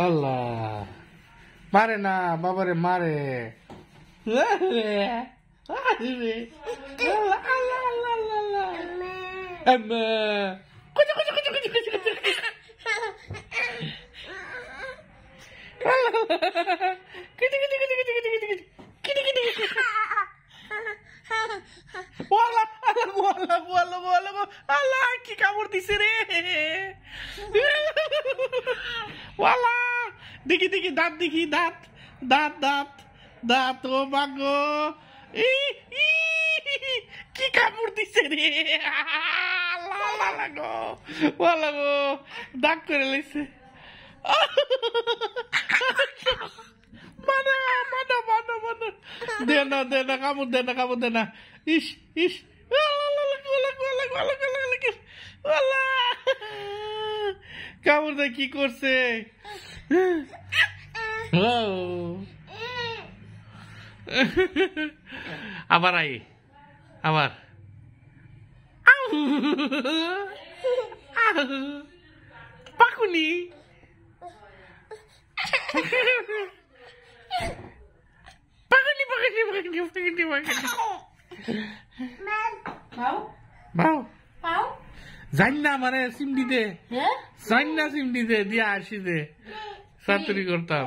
আল্লাহ মারে না বাবারে মারে কি কামড় দিছে রে দেখি দেখি দাঁত দেখি দাঁত দাঁত দাঁত দাঁত ও মাগো কি কামড় দিছে রে গো দাগ করে লাইছে দে না কামড় দে না ইস ইস কামড় দে কি করছে আবার আই আবার পাকুনি পাকুনি পাকুনি পাকুনি পাকুনি পাকুনি জান না মানে সিমডি দে জান না সিমডি দে দিয়া আসি দে সাতুরি করতাম